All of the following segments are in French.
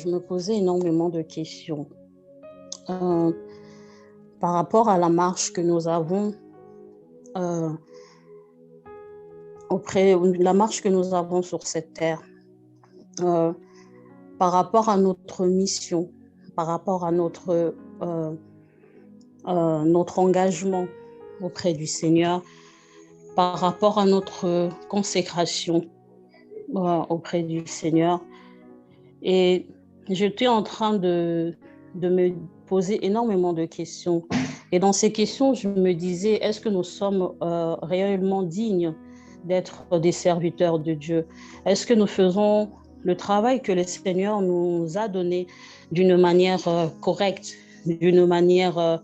je me posais énormément de questions euh, par rapport à la marche que nous avons euh, la marche que nous avons sur cette terre, euh, par rapport à notre mission, par rapport à notre engagement auprès du Seigneur, par rapport à notre consécration auprès du Seigneur. Et j'étais en train de me poser énormément de questions. Et dans ces questions, je me disais, est-ce que nous sommes réellement dignes d'être des serviteurs de Dieu? Est-ce que nous faisons le travail que le Seigneur nous a donné d'une manière correcte, d'une manière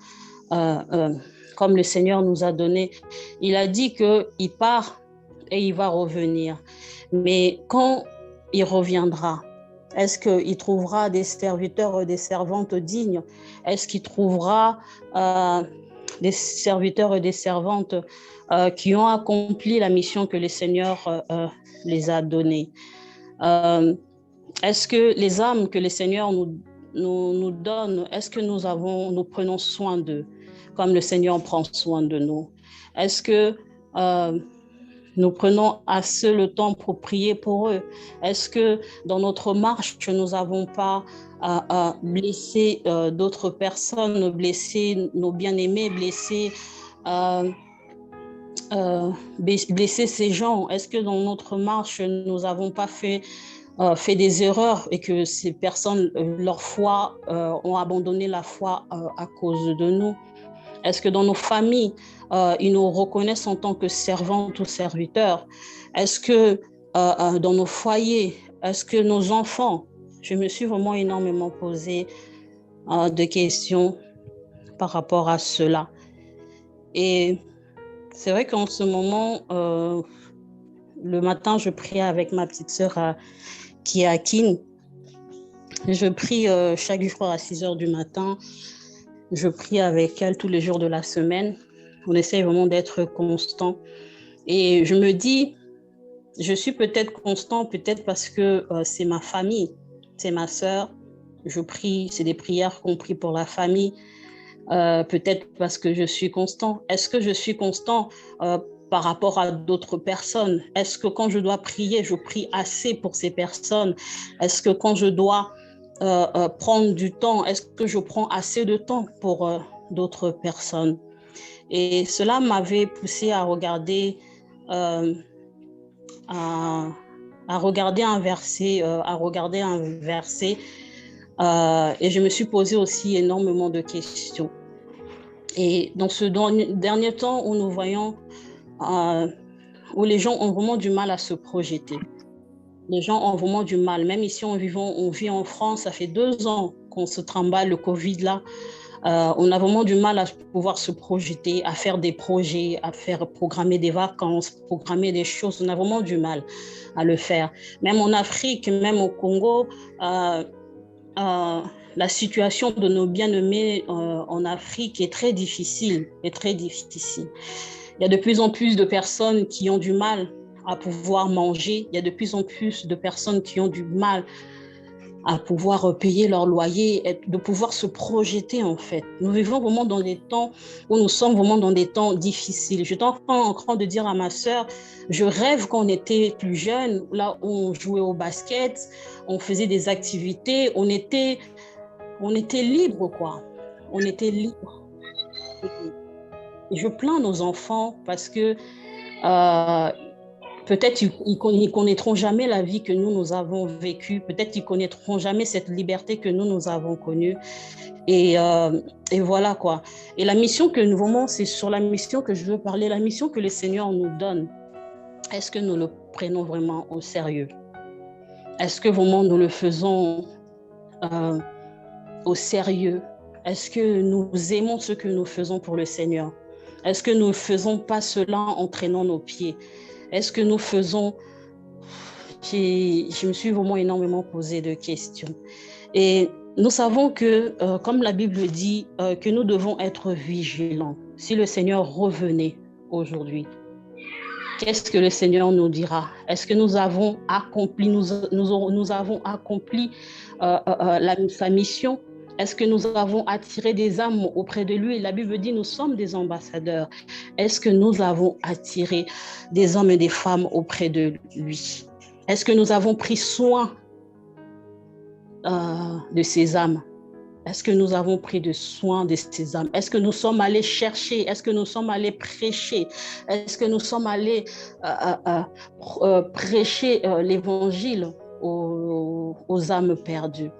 comme le Seigneur nous a donné? Il a dit qu'il part et il va revenir. Mais quand il reviendra, est-ce qu'il trouvera des serviteurs et des servantes dignes? Est-ce qu'il trouvera des serviteurs et des servantes qui ont accompli la mission que le Seigneur les a donnée? Est-ce que les âmes que le Seigneur nous donne, est-ce que nous prenons soin d'eux comme le Seigneur prend soin de nous? Est-ce que nous prenons assez le temps pour prier pour eux? Est-ce que dans notre marche, nous n'avons pas blessé d'autres personnes, blessé nos bien-aimés, blessé ces gens? Est-ce que dans notre marche, nous n'avons pas fait des erreurs et que ces personnes, leur foi, ont abandonné la foi à cause de nous? Est-ce que dans nos familles, ils nous reconnaissent en tant que servantes ou serviteurs? Est-ce que dans nos foyers, est-ce que nos enfants? Je me suis vraiment énormément posé de questions par rapport à cela. Et c'est vrai qu'en ce moment, le matin, je prie avec ma petite sœur qui est à Kin. Je prie chaque jour à 6 heures du matin. Je prie avec elle tous les jours de la semaine. On essaie vraiment d'être constant. Et je me dis, je suis peut-être constant, peut-être parce que c'est ma famille, c'est ma sœur. Je prie, c'est des prières qu'on prie pour la famille. Peut-être parce que je suis constant. Est-ce que je suis constant par rapport à d'autres personnes? Est-ce que quand je dois prier, je prie assez pour ces personnes? Est-ce que quand je dois prendre du temps, est-ce que je prends assez de temps pour d'autres personnes? Et cela m'avait poussé à regarder un verset, et je me suis posé aussi énormément de questions. Et dans ce dernier temps où nous voyons où les gens ont vraiment du mal à se projeter. Les gens ont vraiment du mal. Même ici, on vit en France, ça fait 2 ans qu'on se trimballe le Covid là. On a vraiment du mal à pouvoir se projeter, à faire des projets, à faire programmer des vacances, programmer des choses. On a vraiment du mal à le faire. Même en Afrique, même au Congo, la situation de nos bien-aimés en Afrique est très difficile, Il y a de plus en plus de personnes qui ont du mal à pouvoir manger. Il y a de plus en plus de personnes qui ont du mal à pouvoir payer leur loyer, et de pouvoir se projeter en fait. Nous vivons vraiment dans des temps où nous sommes vraiment dans des temps difficiles. Je suis en train de dire à ma sœur, je rêve quand on était plus jeune, là où on jouait au basket, on faisait des activités, on était libre quoi. On était libre. Et je plains nos enfants parce que peut-être ils connaîtront jamais la vie que nous avons vécue. Peut-être ils connaîtront jamais cette liberté que nous avons connue. Et voilà quoi. Et la mission que nous vraiment, c'est sur la mission que je veux parler, la mission que le Seigneur nous donne. Est-ce que nous le prenons vraiment au sérieux? Est-ce que vraiment nous le faisons au sérieux? Est-ce que nous aimons ce que nous faisons pour le Seigneur? Est-ce que nous ne faisons pas cela en traînant nos pieds? Est-ce que nous faisons... Je me suis vraiment énormément posé de questions. Et nous savons que, comme la Bible dit, que nous devons être vigilants. Si le Seigneur revenait aujourd'hui, Qu'est-ce que le Seigneur nous dira? Est-ce que nous avons accompli, nous avons accompli sa mission? Est-ce que nous avons attiré des âmes auprès de lui? La Bible dit, nous sommes des ambassadeurs. Est-ce que nous avons attiré des hommes et des femmes auprès de lui? Est-ce que nous avons pris soin de ces âmes? Est-ce que nous avons pris de soin de ces âmes? Est-ce que nous sommes allés chercher? Est-ce que nous sommes allés prêcher? Est-ce que nous sommes allés prêcher l'évangile aux âmes perdues?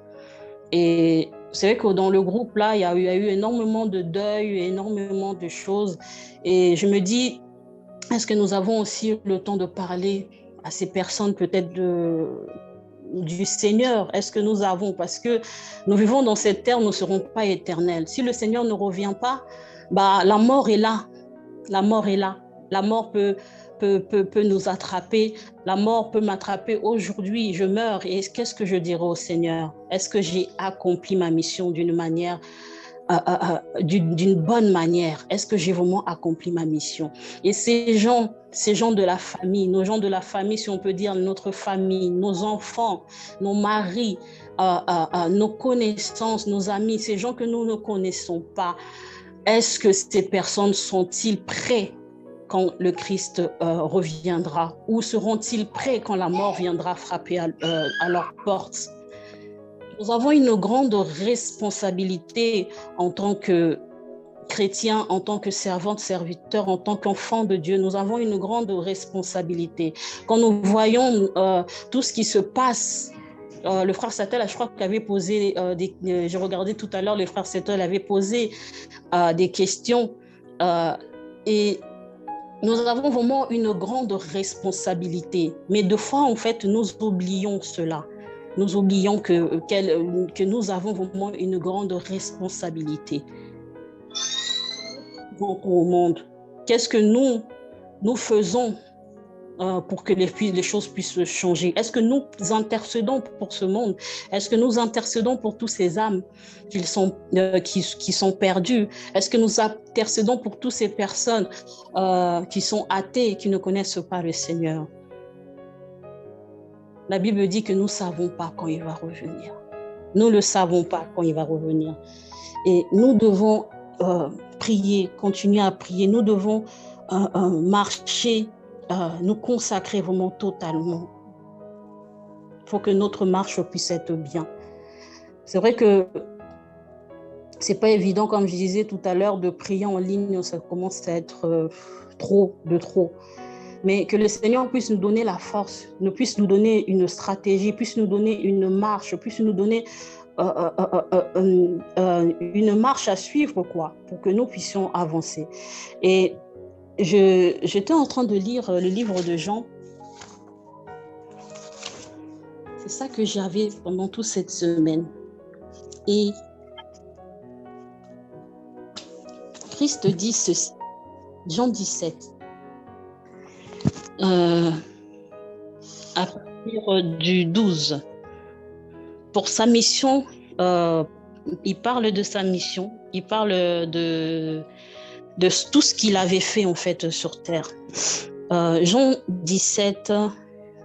Et c'est vrai que dans le groupe, là, il y a eu énormément de deuil, énormément de choses. Et je me dis, est-ce que nous avons aussi le temps de parler à ces personnes peut-être du Seigneur? Est-ce que nous avons, parce que nous vivons dans cette terre, nous ne serons pas éternels. Si le Seigneur ne revient pas, la mort est là. La mort est là. La mort peut nous attraper. La mort peut m'attraper aujourd'hui. Je meurs. Et qu'est-ce que je dirai au Seigneur? Est-ce que j'ai accompli ma mission d'une manière d'une bonne manière? Est-ce que j'ai vraiment accompli ma mission? Et ces gens de la famille, nos gens de la famille, si on peut dire notre famille, nos enfants, nos maris, nos connaissances, nos amis, ces gens que nous ne connaissons pas, est-ce que ces personnes sont-ils prêts quand le Christ reviendra? Ou seront-ils prêts quand la mort viendra frapper à leur porte? Nous avons une grande responsabilité en tant que chrétiens, en tant que servantes, serviteurs, en tant qu'enfants de Dieu. Nous avons une grande responsabilité. Quand nous voyons tout ce qui se passe, le frère Satel, je crois qu'il avait posé, j'ai regardé tout à l'heure, le frère Satel avait posé des questions et nous avons vraiment une grande responsabilité. Mais de fois, en fait, nous oublions cela. Nous oublions que nous avons vraiment une grande responsabilité au monde. Qu'est-ce que nous faisons pour que les choses puissent changer? Est-ce que nous intercédons pour ce monde? Est-ce que nous intercédons pour tous ces âmes qui sont perdues? Est-ce que nous intercédons pour toutes ces personnes qui sont athées et qui ne connaissent pas le Seigneur? La Bible dit que nous ne savons pas quand il va revenir. Nous ne le savons pas quand il va revenir. Et nous devons prier, continuer à prier. Nous devons marcher, nous consacrer vraiment totalement. Il faut que notre marche puisse être bien. C'est vrai que c'est pas évident, comme je disais tout à l'heure, de prier en ligne. Ça commence à être trop. Mais que le Seigneur puisse nous donner la force, puisse nous donner une stratégie, puisse nous donner une marche, puisse nous donner une marche à suivre, quoi, pour que nous puissions avancer. Et j'étais en train de lire le livre de Jean. C'est ça que j'avais pendant toute cette semaine. Et Christ dit ceci, Jean 17. À partir du 12. Pour sa mission, il parle de sa mission, il parle de tout ce qu'il avait fait en fait sur terre. Jean 17,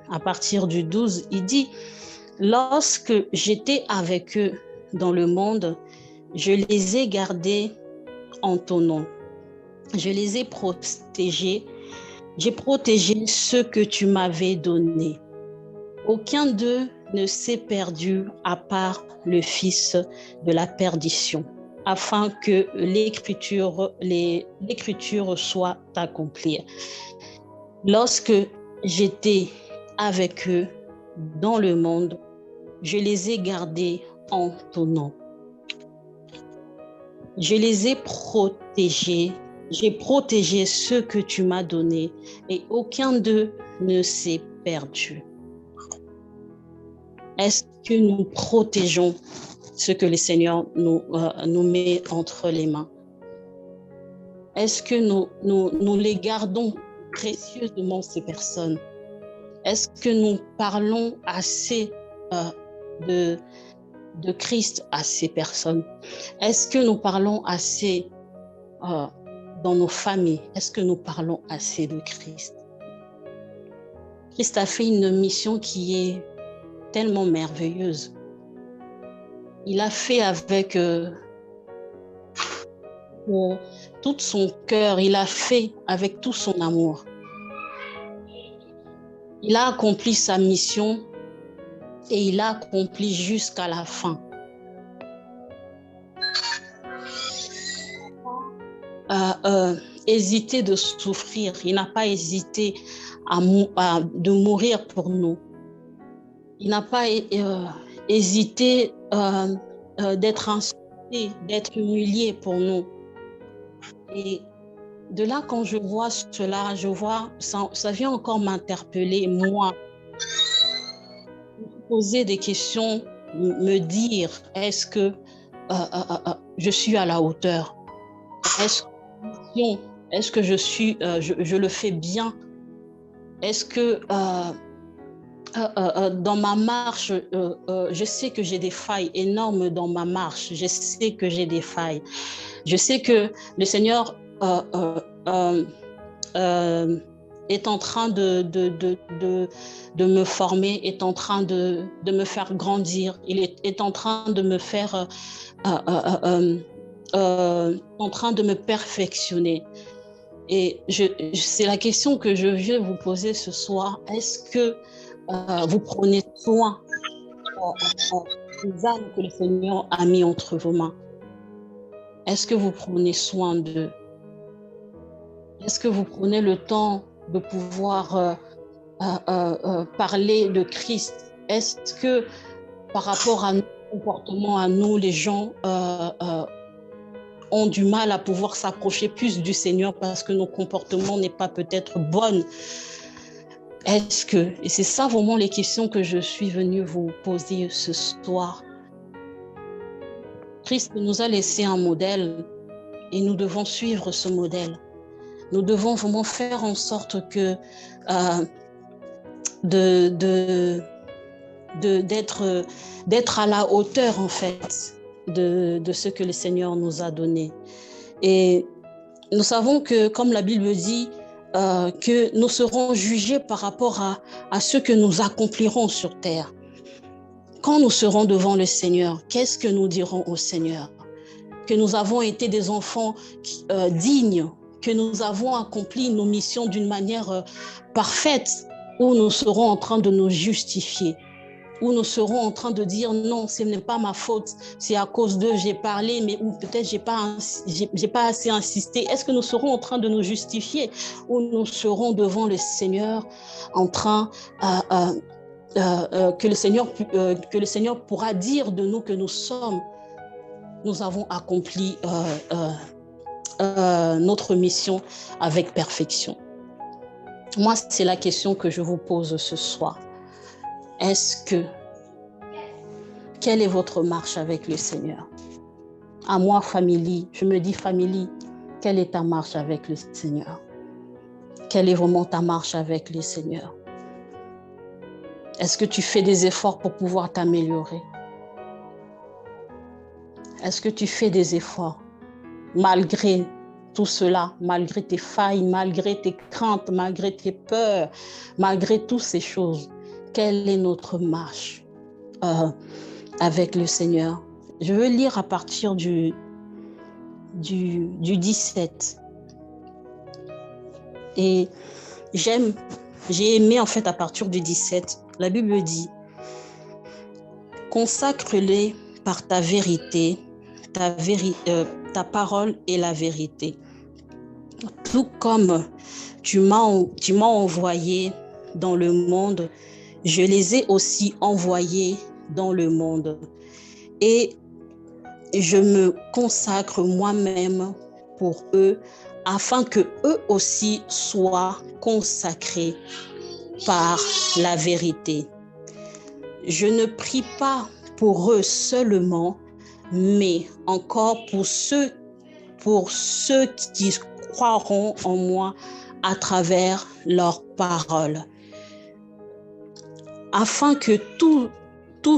à partir du 12, il dit « Lorsque j'étais avec eux dans le monde, je les ai gardés en ton nom. Je les ai protégés. J'ai protégé ceux que tu m'avais donnés. Aucun d'eux ne s'est perdu à part le fils de la perdition, afin que l'écriture soit accomplie. Lorsque j'étais avec eux dans le monde, je les ai gardés en ton nom. Je les ai protégés. J'ai protégé ceux que tu m'as donnés et aucun d'eux ne s'est perdu. Est-ce que nous protégeons ce que le Seigneur nous met entre les mains? Est-ce que nous les gardons précieusement, ces personnes? Est-ce que nous parlons assez de Christ à ces personnes? Est-ce que nous parlons assez dans nos familles? Est-ce que nous parlons assez de Christ? Christ a fait une mission qui est tellement merveilleuse. Il a fait avec tout son cœur, il a fait avec tout son amour. Il a accompli sa mission et il a accompli jusqu'à la fin. Hésité de souffrir, il n'a pas hésité de mourir pour nous. Il n'a pas hésité d'être insulté, d'être humilié pour nous. Et de là, quand je vois cela, ça vient encore m'interpeller, moi, me poser des questions, me dire, est-ce que je suis à la hauteur? Est-ce que je le fais bien? Est-ce que dans ma marche, je sais que j'ai des failles énormes dans ma marche. Je sais que j'ai des failles. Je sais que le Seigneur est en train de me former, est en train de me faire grandir. Il est en train de me faire, en train de me perfectionner. Et c'est la question que je viens vous poser ce soir. Est-ce que vous prenez soin des âmes que le Seigneur a mis entre vos mains? Est-ce que vous prenez soin d'eux? Est-ce que vous prenez le temps de pouvoir parler de Christ? Est-ce que par rapport à nos comportements, à nous, les gens ont du mal à pouvoir s'approcher plus du Seigneur parce que nos comportements n'est pas peut-être bons? Est-ce que, et c'est ça vraiment les questions que je suis venue vous poser ce soir. Christ nous a laissé un modèle et nous devons suivre ce modèle. Nous devons vraiment faire en sorte que d'être à la hauteur en fait de ce que le Seigneur nous a donné. Et nous savons que, comme la Bible dit, que nous serons jugés par rapport à ce que nous accomplirons sur terre. Quand nous serons devant le Seigneur, qu'est-ce que nous dirons au Seigneur? Que nous avons été des enfants dignes, que nous avons accompli nos missions d'une manière parfaite, ou nous serons en train de nous justifier, où nous serons en train de dire non, ce n'est pas ma faute, c'est à cause d'eux j'ai parlé, mais ou peut-être j'ai pas assez insisté. Est-ce que nous serons en train de nous justifier, ou nous serons devant le Seigneur en train que le Seigneur pourra dire de nous que nous avons accompli notre mission avec perfection? Moi, c'est la question que je vous pose ce soir. Quelle est votre marche avec le Seigneur? À moi, famille, je me dis famille, quelle est ta marche avec le Seigneur? Quelle est vraiment ta marche avec le Seigneur? Est-ce que tu fais des efforts pour pouvoir t'améliorer? Est-ce que tu fais des efforts malgré tout cela, malgré tes failles, malgré tes craintes, malgré tes peurs, malgré toutes ces choses? Quelle est notre marche avec le Seigneur? Je veux lire à partir du 17. Et j'ai aimé en fait à partir du 17. La Bible dit: consacre-les par ta vérité, ta parole est la vérité. Tout comme tu m'as envoyé dans le monde, je les ai aussi envoyés dans le monde. Et je me consacre moi-même pour eux, afin que eux aussi soient consacrés par la vérité. Je ne prie pas pour eux seulement, mais encore pour ceux qui croiront en moi à travers leurs paroles, afin que tout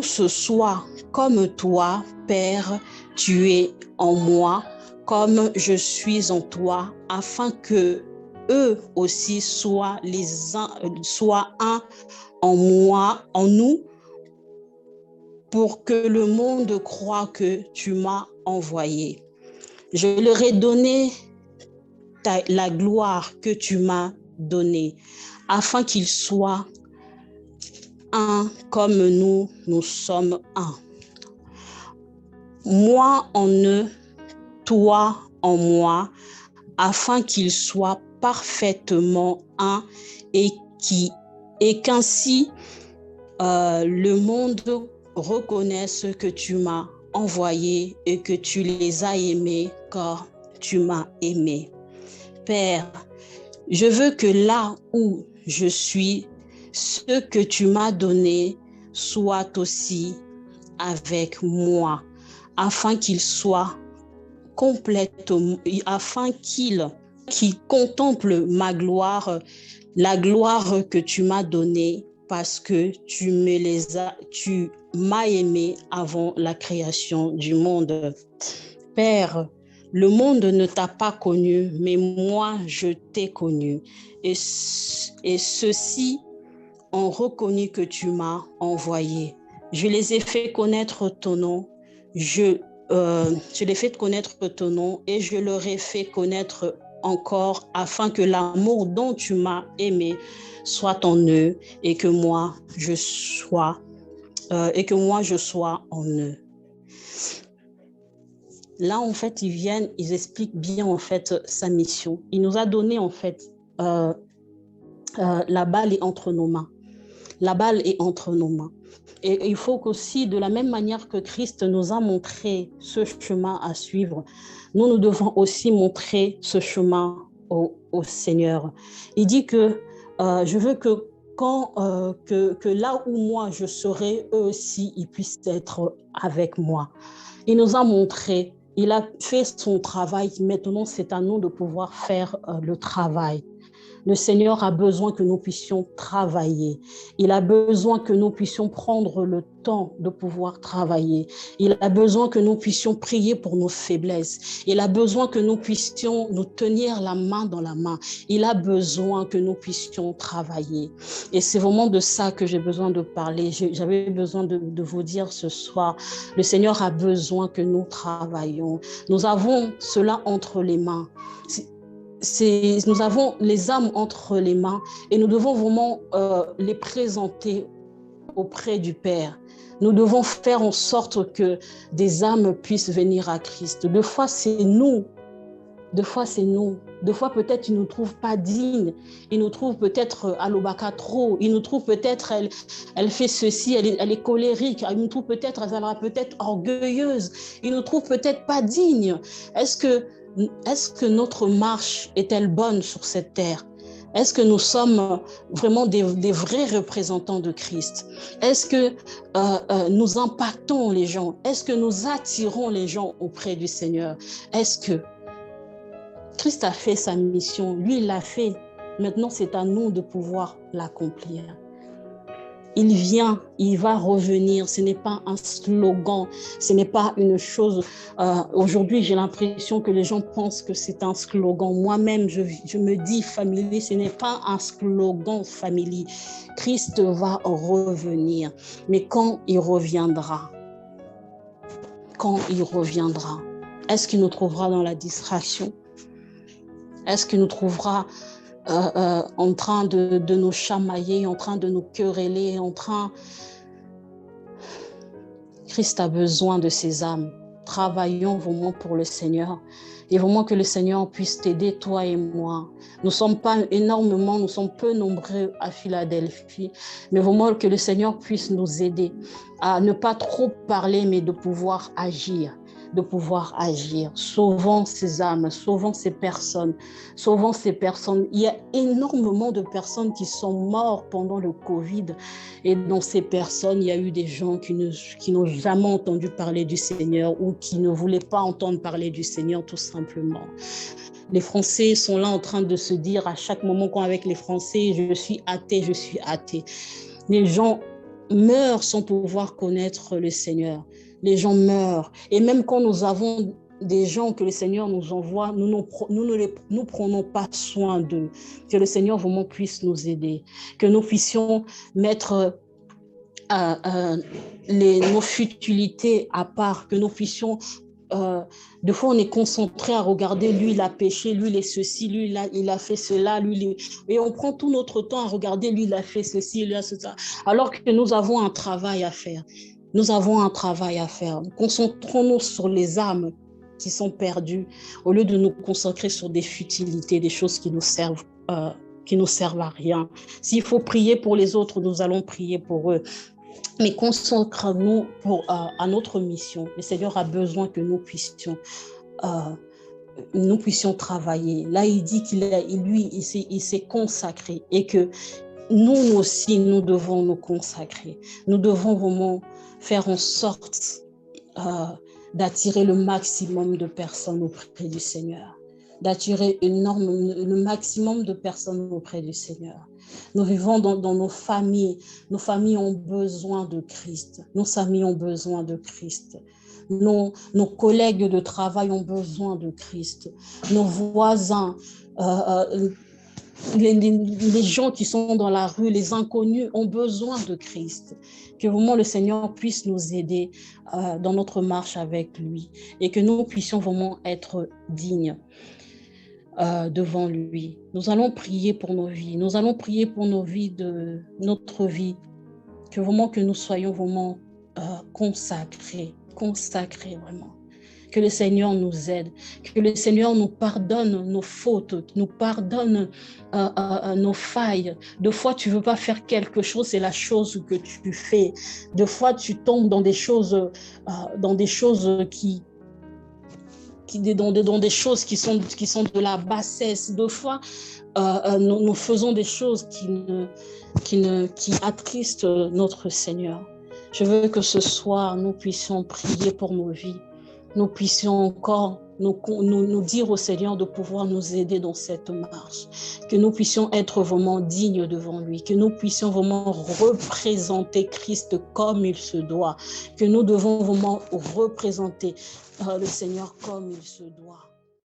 ce soit comme toi, Père, tu es en moi, comme je suis en toi, afin que eux aussi soient un en moi, en nous, pour que le monde croie que tu m'as envoyé. Je leur ai donné la gloire que tu m'as donnée, afin qu'ils soient un comme nous sommes un. Moi en eux, toi en moi, afin qu'ils soient parfaitement un et qu'ainsi le monde reconnaisse que tu m'as envoyé et que tu les as aimés car tu m'as aimé. Père, je veux que là où je suis, ce que tu m'as donné soit aussi avec moi, afin qu'ils soient complètement, afin qu'ils contemplent ma gloire, la gloire que tu m'as donnée, parce que tu m'as aimé avant la création du monde. Père, le monde ne t'a pas connu, mais moi, je t'ai connu. Et ceux-ci ont reconnu que tu m'as envoyé. Je les ai fait connaître ton nom. Je les ai fait connaître ton nom et je leur ai fait connaître encore afin que l'amour dont tu m'as aimé soit en eux et que moi, je sois en eux. Là, en fait, ils expliquent bien, en fait, sa mission. Il nous a donné, en fait, la balle est entre nos mains. La balle est entre nos mains. Et il faut qu'aussi, de la même manière que Christ nous a montré ce chemin à suivre, nous devons aussi montrer ce chemin au Seigneur. Il dit que je veux que que là où moi je serai, eux aussi, ils puissent être avec moi. Il nous a montré, il a fait son travail. Maintenant, c'est à nous de pouvoir faire le travail. Le Seigneur a besoin que nous puissions travailler. Il a besoin que nous puissions prendre le temps de pouvoir travailler. Il a besoin que nous puissions prier pour nos faiblesses. Il a besoin que nous puissions nous tenir la main dans la main. Il a besoin que nous puissions travailler. Et c'est vraiment de ça que j'ai besoin de parler. J'avais besoin de vous dire ce soir, le Seigneur a besoin que nous travaillions. Nous avons cela entre les mains. Nous avons les âmes entre les mains et nous devons vraiment les présenter auprès du Père. Nous devons faire en sorte que des âmes puissent venir à Christ. Des fois, c'est nous. Des fois, c'est nous. Des fois, peut-être, ils ne nous trouvent pas dignes. Ils nous trouvent peut-être à l'obaka trop. Ils nous trouvent peut-être, elle fait ceci, elle est colérique. Ils nous trouvent peut-être, elle sera peut-être orgueilleuse. Ils nous trouvent peut-être pas dignes. Est-ce que notre marche est-elle bonne sur cette terre? Est-ce que nous sommes vraiment des vrais représentants de Christ? Est-ce que nous impactons les gens? Est-ce que nous attirons les gens auprès du Seigneur? Est-ce que Christ a fait sa mission? Lui, il l'a fait. Maintenant, c'est à nous de pouvoir l'accomplir. Il vient, il va revenir. Ce n'est pas un slogan, ce n'est pas une chose. Aujourd'hui, j'ai l'impression que les gens pensent que c'est un slogan. Moi-même, je me dis, famille, ce n'est pas un slogan, famille. Christ va revenir. Mais quand il reviendra, est-ce qu'il nous trouvera dans la distraction? Est-ce qu'il nous trouvera en train de nous chamailler, en train de nous quereller, Christ a besoin de ces âmes. Travaillons vraiment pour le Seigneur et vraiment que le Seigneur puisse t'aider, toi et moi. Nous ne sommes pas énormément, nous sommes peu nombreux à Philadelphie, mais vraiment que le Seigneur puisse nous aider à ne pas trop parler, mais de pouvoir agir. Sauvons ces âmes, sauvons ces personnes. Il y a énormément de personnes qui sont mortes pendant le Covid et dans ces personnes, il y a eu des gens qui n'ont jamais entendu parler du Seigneur ou qui ne voulaient pas entendre parler du Seigneur tout simplement. Les Français sont là en train de se dire à chaque moment qu'on est avec les Français, je suis athée. Les gens meurent sans pouvoir connaître le Seigneur. Les gens meurent. Et même quand nous avons des gens que le Seigneur nous envoie, nous prenons pas soin d'eux. Que le Seigneur vraiment puisse nous aider. Que nous puissions mettre nos futilités à part, que nous puissions des fois, on est concentré à regarder, lui, il a péché, lui, il est ceci, lui, il a fait cela, et on prend tout notre temps à regarder, lui, il a fait ceci, lui, il a cela, alors que nous avons un travail à faire. Nous avons un travail à faire. Concentrons-nous sur les âmes qui sont perdues, au lieu de nous concentrer sur des futilités, des choses qui nous servent à rien. S'il faut prier pour les autres, nous allons prier pour eux. Mais concentrons-nous à notre mission. Le Seigneur a besoin que nous puissions travailler. Là, il dit il s'est consacré et que nous aussi, nous devons nous consacrer. Nous devons vraiment faire en sorte d'attirer le maximum de personnes auprès du Seigneur. D'attirer le maximum de personnes auprès du Seigneur. Nous vivons dans nos familles. Nos familles ont besoin de Christ. Nos familles ont besoin de Christ. Nos collègues de travail ont besoin de Christ. Nos voisins, les gens qui sont dans la rue, les inconnus ont besoin de Christ. Que vraiment le Seigneur puisse nous aider dans notre marche avec lui et que nous puissions vraiment être dignes devant lui. Nous allons prier pour nos vies. Nous allons prier pour nos vies, notre vie. Que vraiment que nous soyons vraiment consacrés vraiment. Que le Seigneur nous aide, que le Seigneur nous pardonne nos fautes, nous pardonne nos failles. Des fois, tu ne veux pas faire quelque chose, c'est la chose que tu fais. Des fois, tu tombes dans des choses dans des choses qui sont de la bassesse. Des fois, nous faisons des choses qui attristent notre Seigneur. Je veux que ce soir, nous puissions prier pour nos vies. Nous puissions encore nous dire au Seigneur de pouvoir nous aider dans cette marche. Que nous puissions être vraiment dignes devant lui. Que nous puissions vraiment représenter Christ comme il se doit. Que nous devons vraiment représenter le Seigneur comme il se doit.